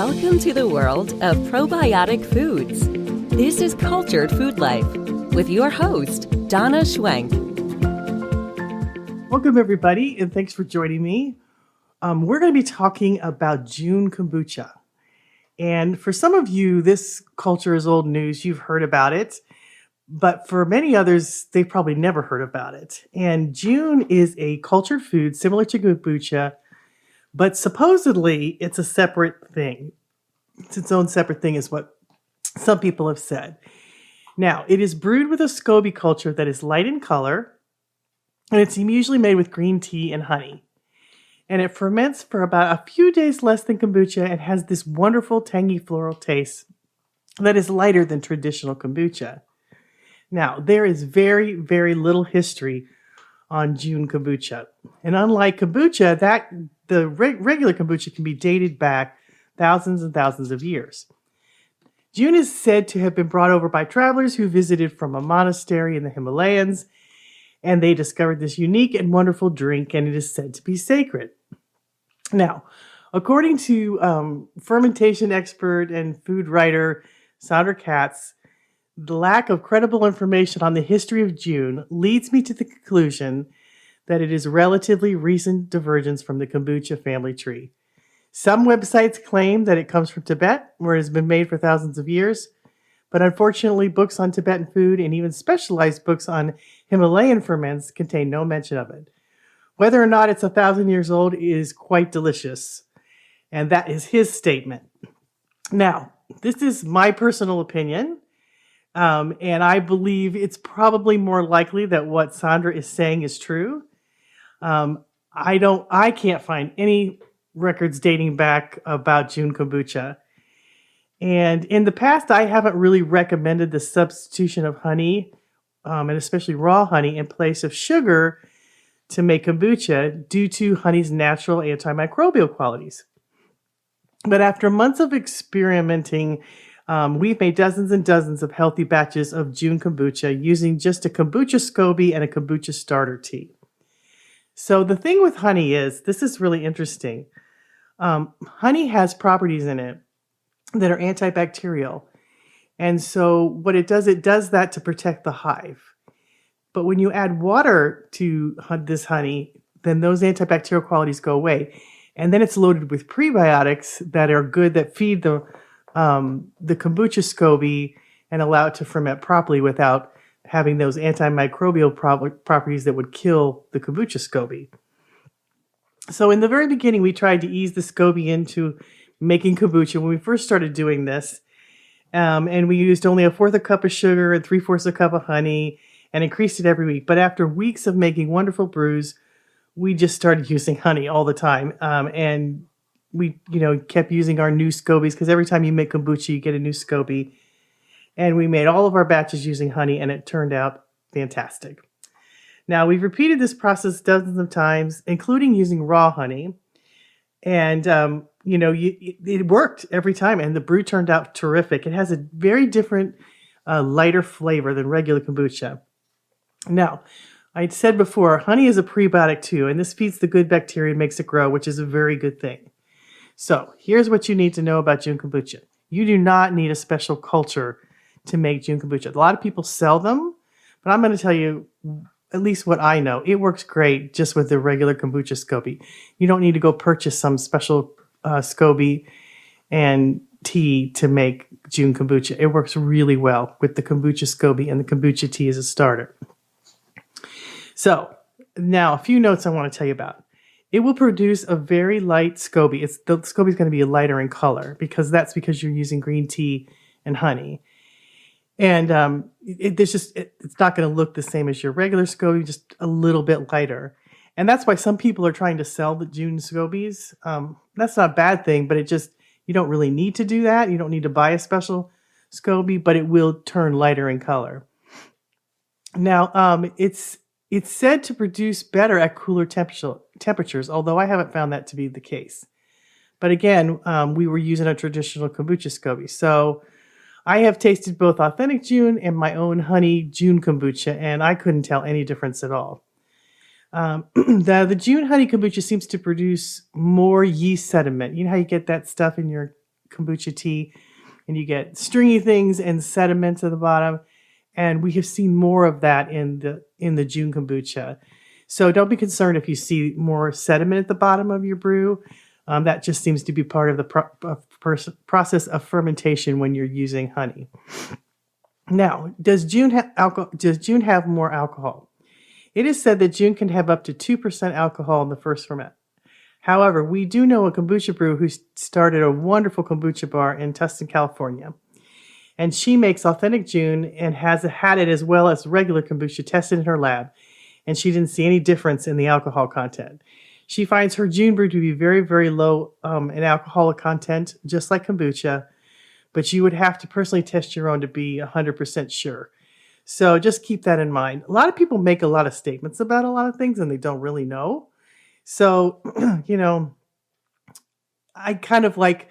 Welcome to the world of probiotic foods. This is Cultured Food Life with your host, Donna Schwenk. Welcome, everybody, and thanks for joining me. We're going to be talking about June kombucha. And for some of you, this culture is old news. You've heard about it. But for many others, they've probably never heard about it. And June is a cultured food similar to kombucha, but supposedly it's a separate thing. It's its own separate thing is what some people have said. Now, it is brewed with a SCOBY culture that is light in color, and it's usually made with green tea and honey. And it ferments for about a few days less than kombucha and has this wonderful tangy floral taste that is lighter than traditional kombucha. Now, there is very, very little history on June kombucha. And unlike kombucha, the regular kombucha can be dated back thousands and thousands of years. June is said to have been brought over by travelers who visited from a monastery in the Himalayas, and they discovered this unique and wonderful drink, and it is said to be sacred. Now, according to fermentation expert and food writer Sandra Katz, the lack of credible information on the history of June leads me to the conclusion that it is relatively recent divergence from the kombucha family tree. Some websites claim that it comes from Tibet, where it has been made for thousands of years, but unfortunately books on Tibetan food and even specialized books on Himalayan ferments contain no mention of it. Whether or not it's 1,000 years old is quite delicious, and that is his statement. Now, this is my personal opinion. And I believe it's probably more likely that what Sandra is saying is true. I can't find any records dating back about June kombucha. And in the past, I haven't really recommended the substitution of honey, and especially raw honey, in place of sugar to make kombucha due to honey's natural antimicrobial qualities. But after months of experimenting, we've made dozens and dozens of healthy batches of June kombucha using just a kombucha SCOBY and a kombucha starter tea. So the thing with honey is, this is really interesting. Honey has properties in it that are antibacterial. And so what it does that to protect the hive. But when you add water to this honey, then those antibacterial qualities go away. And then it's loaded with prebiotics that are good, that feed the kombucha SCOBY and allow it to ferment properly without having those antimicrobial properties that would kill the kombucha SCOBY. So in the very beginning, we tried to ease the SCOBY into making kombucha when we first started doing this. And we used only 1/4 a cup of sugar and 3/4 a cup of honey and increased it every week. But after weeks of making wonderful brews, we just started using honey all the time. And we, kept using our new SCOBYs because every time you make kombucha, you get a new SCOBY. And we made all of our batches using honey, and it turned out fantastic. Now, we've repeated this process dozens of times, including using raw honey. And, it worked every time, and the brew turned out terrific. It has a very different, lighter flavor than regular kombucha. Now, I said before, honey is a prebiotic too, and this feeds the good bacteria and makes it grow, which is a very good thing. So here's what you need to know about June kombucha. You do not need a special culture to make June kombucha. A lot of people sell them, but I'm going to tell you at least what I know. It works great just with the regular kombucha SCOBY. You don't need to go purchase some special SCOBY and tea to make June kombucha. It works really well with the kombucha SCOBY and the kombucha tea as a starter. So now a few notes I want to tell you about. It will produce a very light SCOBY. The SCOBY is going to be lighter in color because you're using green tea and honey. And it's not going to look the same as your regular SCOBY, just a little bit lighter. And that's why some people are trying to sell the June SCOBYs. That's not a bad thing, but you don't really need to do that. You don't need to buy a special SCOBY, but it will turn lighter in color. Now, it's said to produce better at cooler temperatures, although I haven't found that to be the case. But again, we were using a traditional kombucha SCOBY. So I have tasted both authentic June and my own honey June kombucha, and I couldn't tell any difference at all. The June honey kombucha seems to produce more yeast sediment. You know how you get that stuff in your kombucha tea, and you get stringy things and sediments at the bottom. And we have seen more of that in the June kombucha. So don't be concerned if you see more sediment at the bottom of your brew. That just seems to be part of the process of fermentation when you're using honey. Now, does June have more alcohol? It is said that June can have up to 2% alcohol in the first ferment. However, we do know a kombucha brewer who started a wonderful kombucha bar in Tustin, California. And she makes authentic June and has had it as well as regular kombucha tested in her lab. And she didn't see any difference in the alcohol content. She finds her June brew to be very, very low in alcoholic content, just like kombucha. But you would have to personally test your own to be 100% sure. So just keep that in mind. A lot of people make a lot of statements about a lot of things and they don't really know. So, I kind of like,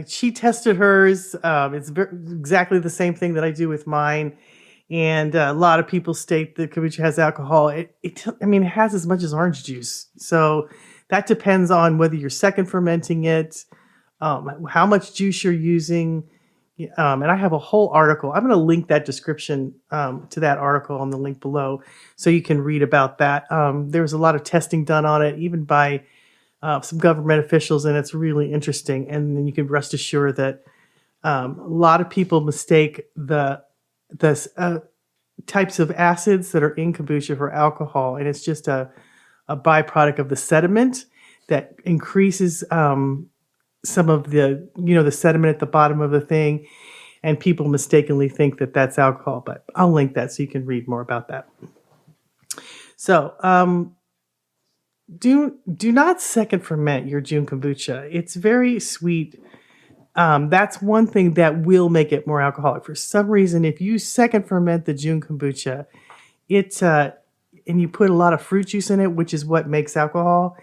she tested hers. It's exactly the same thing that I do with mine. And a lot of people state that kombucha has alcohol. It has as much as orange juice. So that depends on whether you're second fermenting it, how much juice you're using. And I have a whole article. I'm going to link that description to that article on the link below so you can read about that. There was a lot of testing done on it, even by some government officials, and it's really interesting. And then you can rest assured that a lot of people mistake the types of acids that are in kombucha for alcohol, and it's just a byproduct of the sediment that increases some of the the sediment at the bottom of the thing, and people mistakenly think that that's alcohol. But I'll link that so you can read more about that. So do not second ferment your June kombucha. It's very sweet. That's one thing that will make it more alcoholic. For some reason, if you second ferment the June kombucha, and you put a lot of fruit juice in it, which is what makes alcohol,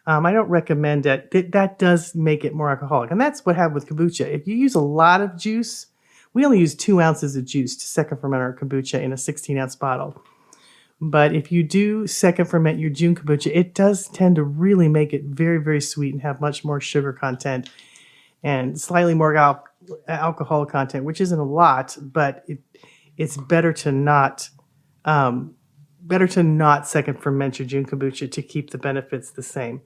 I don't recommend it. That does make it more alcoholic. And that's what happened with kombucha. If you use a lot of juice, we only use 2 ounces of juice to second ferment our kombucha in a 16-ounce bottle. But if you do second ferment your June kombucha, it does tend to really make it very, very sweet and have much more sugar content and slightly more alcohol content, which isn't a lot, but it's better to not second ferment your June kombucha to keep the benefits the same.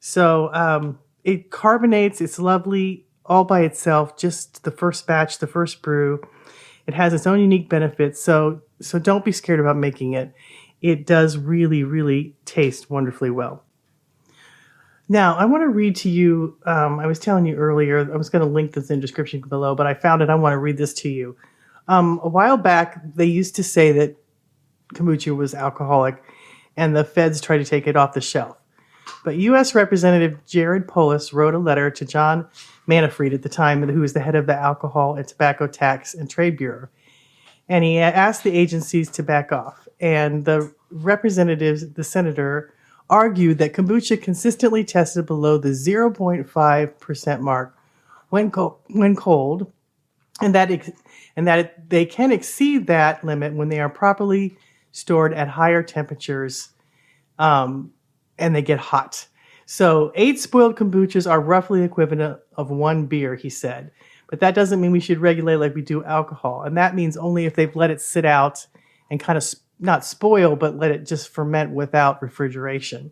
So it carbonates. It's lovely all by itself, just the first batch, the first brew. It has its own unique benefits. So don't be scared about making it. It does really, really taste wonderfully well. Now, I want to read to you, I was telling you earlier, I was going to link this in the description below, but I found it. I want to read this to you. A while back, they used to say that kombucha was alcoholic, and the feds tried to take it off the shelf. But U.S. Representative Jared Polis wrote a letter to John Manafort at the time, who was the head of the Alcohol and Tobacco Tax and Trade Bureau. And he asked the agencies to back off. And the the senator, argued that kombucha consistently tested below the 0.5% mark when cold, and that they can exceed that limit when they are properly stored at higher temperatures, and they get hot. So 8 spoiled kombuchas are roughly equivalent of 1 beer, he said. But that doesn't mean we should regulate like we do alcohol. And that means only if they've let it sit out and kind of not spoil, but let it just ferment without refrigeration.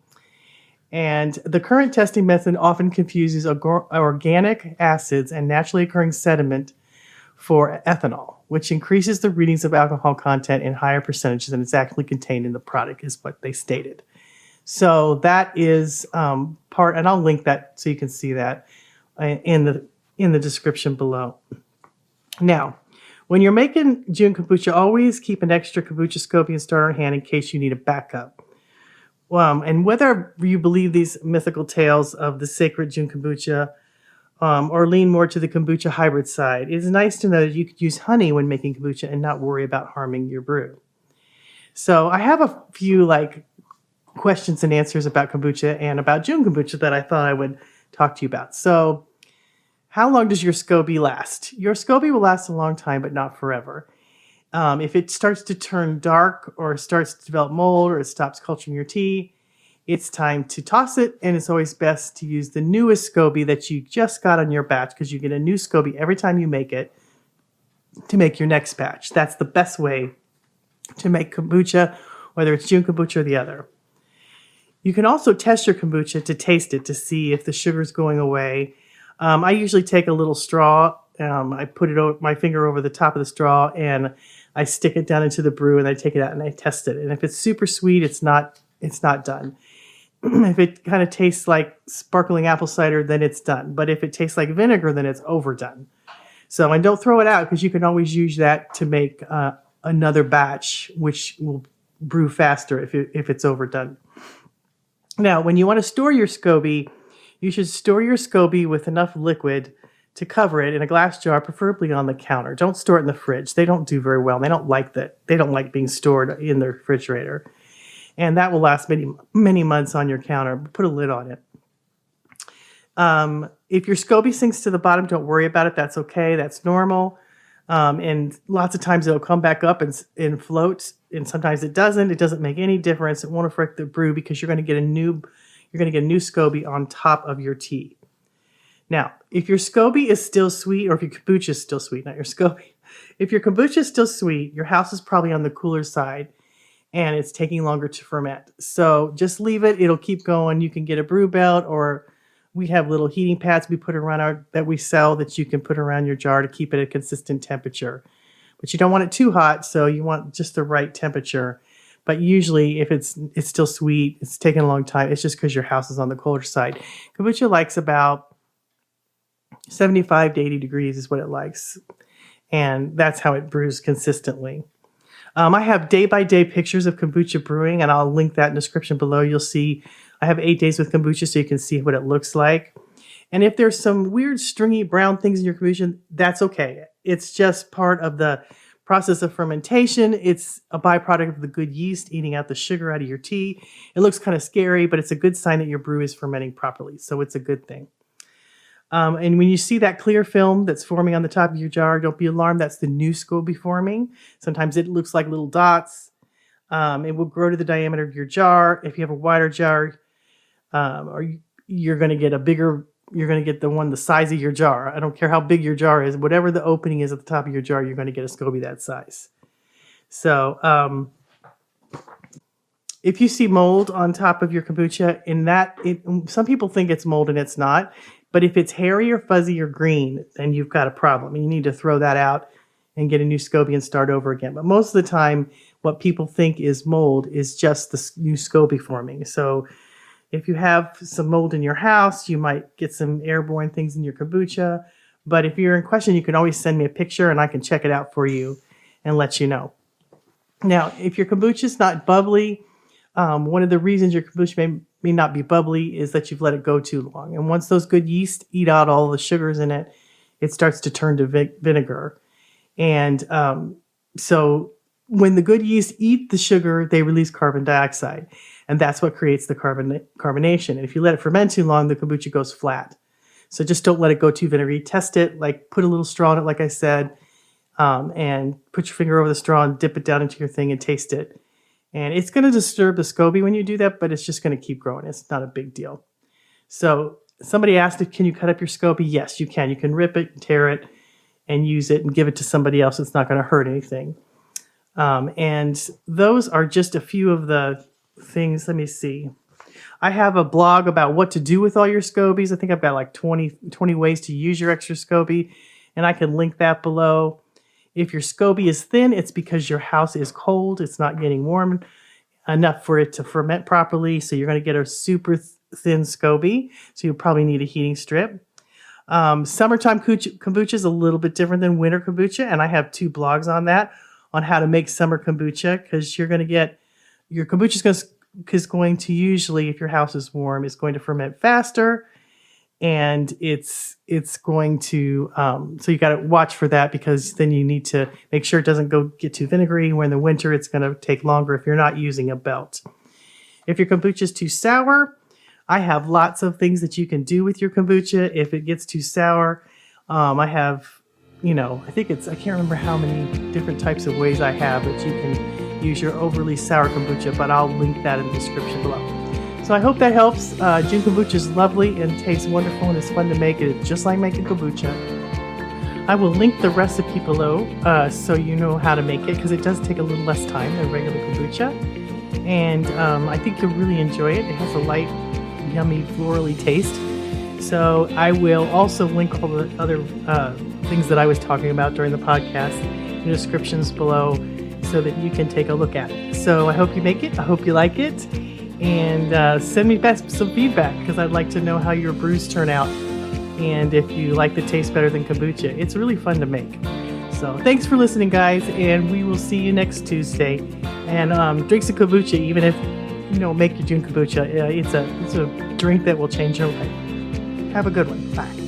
And the current testing method often confuses organic acids and naturally occurring sediment for ethanol, which increases the readings of alcohol content in higher percentages than it's actually contained in the product, is what they stated. So that is part, and I'll link that so you can see that in the description below. Now, when you're making June kombucha, always keep an extra kombucha SCOBY and starter on hand in case you need a backup. And whether you believe these mythical tales of the sacred June kombucha or lean more to the kombucha hybrid side, it is nice to know that you could use honey when making kombucha and not worry about harming your brew. So I have a few questions and answers about kombucha and about June kombucha that I thought I would talk to you about. So how long does your SCOBY last? Your SCOBY will last a long time, but not forever. If it starts to turn dark or starts to develop mold or it stops culturing your tea, it's time to toss it, and it's always best to use the newest SCOBY that you just got on your batch, because you get a new SCOBY every time you make it to make your next batch. That's the best way to make kombucha, whether it's June kombucha or the other. You can also test your kombucha to taste it to see if the sugar's going away. I usually take a little straw. I put my finger over the top of the straw, and I stick it down into the brew, and I take it out and I test it. And if it's super sweet, it's not done. If it kind of tastes like sparkling apple cider, then it's done. But if it tastes like vinegar, then it's overdone. So, and don't throw it out, because you can always use that to make another batch, which will brew faster if it's overdone. Now, when you want to store your SCOBY, you should store your SCOBY with enough liquid to cover it in a glass jar, preferably on the counter. Don't store it in the fridge. They don't do very well. They don't like being stored in the refrigerator. And that will last many, many months on your counter. Put a lid on it. If your SCOBY sinks to the bottom, don't worry about it. That's okay. That's normal. And lots of times it'll come back up and float, and sometimes it doesn't. It doesn't make any difference. It won't affect the brew, because you're going to get a new SCOBY on top of your tea. Now, if your SCOBY is still sweet, or if your kombucha is still sweet, not your SCOBY. If your kombucha is still sweet, your house is probably on the cooler side, and it's taking longer to ferment. So just leave it. It'll keep going. You can get a brew belt, or we have little heating pads we put around that we sell that you can put around your jar to keep it at a consistent temperature. But you don't want it too hot, so you want just the right temperature. But usually, if it's still sweet, it's taking a long time, it's just because your house is on the colder side. Kombucha likes about 75 to 80 degrees is what it likes. And that's how it brews consistently. I have day-by-day pictures of kombucha brewing, and I'll link that in the description below. You'll see I have 8 days with kombucha, so you can see what it looks like. And if there's some weird stringy brown things in your kombucha, that's okay. It's just part of the process of fermentation. It's a byproduct of the good yeast eating out the sugar out of your tea. It looks kind of scary, but it's a good sign that your brew is fermenting properly, so it's a good thing. And when you see that clear film that's forming on the top of your jar, don't be alarmed. That's the new SCOBY forming. Sometimes it looks like little dots. It will grow to the diameter of your jar. If you have a wider jar, you're going to get the one the size of your jar. I don't care how big your jar is. Whatever the opening is at the top of your jar, you're going to get a SCOBY that size. So if you see mold on top of your kombucha, some people think it's mold and it's not. But if it's hairy or fuzzy or green, then you've got a problem. And you need to throw that out and get a new SCOBY and start over again. But most of the time, what people think is mold is just the new SCOBY forming. So if you have some mold in your house, you might get some airborne things in your kombucha. But if you're in question, you can always send me a picture and I can check it out for you and let you know. Now, if your kombucha is not bubbly, one of the reasons your kombucha may not be bubbly is that you've let it go too long. And once those good yeast eat out all the sugars in it, it starts to turn to vinegar. And so when the good yeast eat the sugar, they release carbon dioxide. And that's what creates the carbonation. And if you let it ferment too long, the kombucha goes flat. So just don't let it go too vinegary. Test it, like put a little straw in it, like I said, and put your finger over the straw and dip it down into your thing and taste it. And it's going to disturb the SCOBY when you do that, but it's just going to keep growing. It's not a big deal. So somebody asked if can you cut up your SCOBY? Yes, you can. You can rip it, tear it, and use it and give it to somebody else. It's not going to hurt anything. And those are just a few of the things. Let me see. I have a blog about what to do with all your SCOBYs. I think I've got like 20 ways to use your extra SCOBY, and I can link that below. If your SCOBY is thin, it's because your house is cold. It's not getting warm enough for it to ferment properly. So you're going to get a super thin SCOBY. So you'll probably need a heating strip. Summertime kombucha is a little bit different than winter kombucha. And I have 2 blogs on that, on how to make summer kombucha, because you're going to get your kombucha is going to usually, if your house is warm, it's going to ferment faster. And it's going to, so you got to watch for that, because then you need to make sure it doesn't get too vinegary. Where in the winter, it's going to take longer if you're not using a belt. If your kombucha is too sour, I have lots of things that you can do with your kombucha. If it gets too sour, I have, I think I can't remember how many different types of ways I have that you can use your overly sour kombucha, but I'll link that in the description below. So I hope that helps. June kombucha is lovely and tastes wonderful and it's fun to make. It's just like making kombucha. I will link the recipe below so you know how to make it, because it does take a little less time than regular kombucha. And I think you'll really enjoy it. It has a light, yummy, florally taste. So I will also link all the other things that I was talking about during the podcast in the descriptions below so that you can take a look at it. So I hope you make it. I hope you like it. And send me back some feedback, because I'd like to know how your brews turn out and if you like the taste better than kombucha. It's really fun to make. So thanks for listening, guys, and we will see you next Tuesday. And drink some kombucha, even if you don't make your June kombucha. It's a drink that will change your life. Have a good one. Bye.